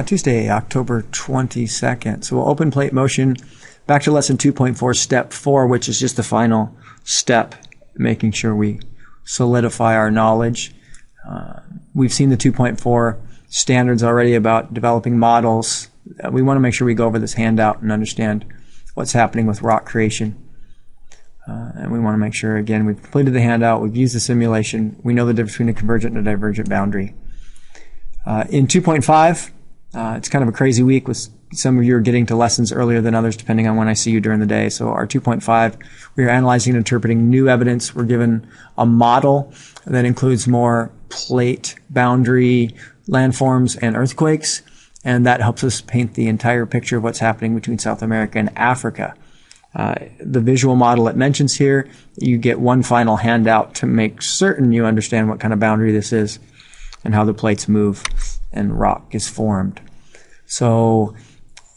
Tuesday, October 22nd. So we'll open plate motion back to lesson 2.4, step 4, which is just the final step, making sure we solidify our knowledge. We've seen the 2.4 standards already about developing models. We want to make sure we go over this handout and understand what's happening with rock creation. And we want to make sure, again, we've completed the handout, we've used the simulation, we know the difference between a convergent and a divergent boundary. In 2.5, it's kind of a crazy week with some of you are getting to lessons earlier than others depending on when I see you during the day. So our 2.5, we are analyzing and interpreting new evidence. We're given a model that includes more plate boundary landforms and earthquakes, and that helps us paint the entire picture of what's happening between South America and Africa. The visual model it mentions here, you get one final handout to make certain you understand what kind of boundary this is and how the plates move and rock is formed. So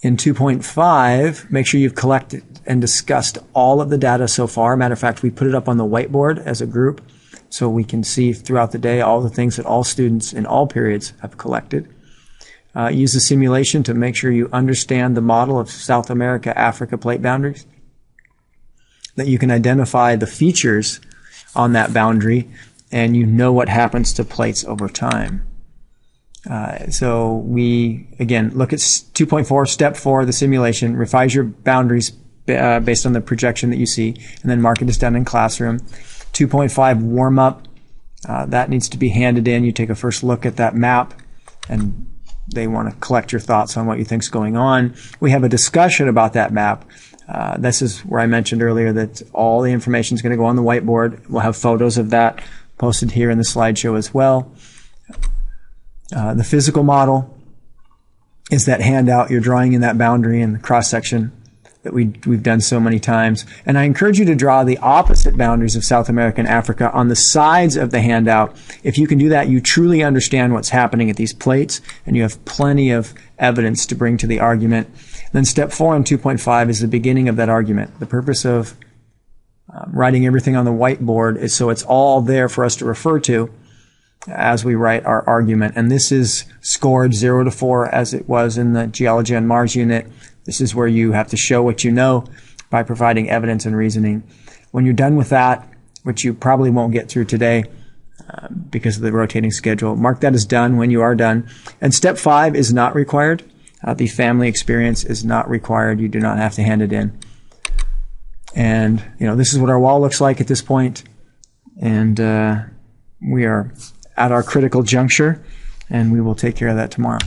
in 2.5, make sure you've collected and discussed all of the data so far. Matter of fact, we put it up on the whiteboard as a group so we can see throughout the day all the things that all students in all periods have collected. Use the simulation to make sure you understand the model of South America, Africa plate boundaries, that you can identify the features on that boundary and you know what happens to plates over time. So we, again, look at 2.4, step 4, the simulation, revise your boundaries based on the projection that you see, and then mark it as done in classroom. 2.5, warm up. That needs to be handed in. You take a first look at that map, and they want to collect your thoughts on what you think's going on. We have a discussion about that map. This is where I mentioned earlier that all the information is going to go on the whiteboard. We'll have photos of that posted here in the slideshow as well. The physical model is that handout you're drawing in that boundary and the cross-section that we've done so many times. And I encourage you to draw the opposite boundaries of South America and Africa on the sides of the handout. If you can do that, you truly understand what's happening at these plates, and you have plenty of evidence to bring to the argument. Then step 4 in 2.5 is the beginning of that argument. The purpose of writing everything on the whiteboard is so it's all there for us to refer to as we write our argument. And this is scored 0 to 4 as it was in the Geology on Mars unit. This is where you have to show what you know by providing evidence and reasoning. When you're done with that, which you probably won't get through today because of the rotating schedule, mark that as done when you are done. And step 5 is not required. The family experience is not required. You do not have to hand it in. And, this is what our wall looks like at this point. And we are at our critical juncture, and we will take care of that tomorrow.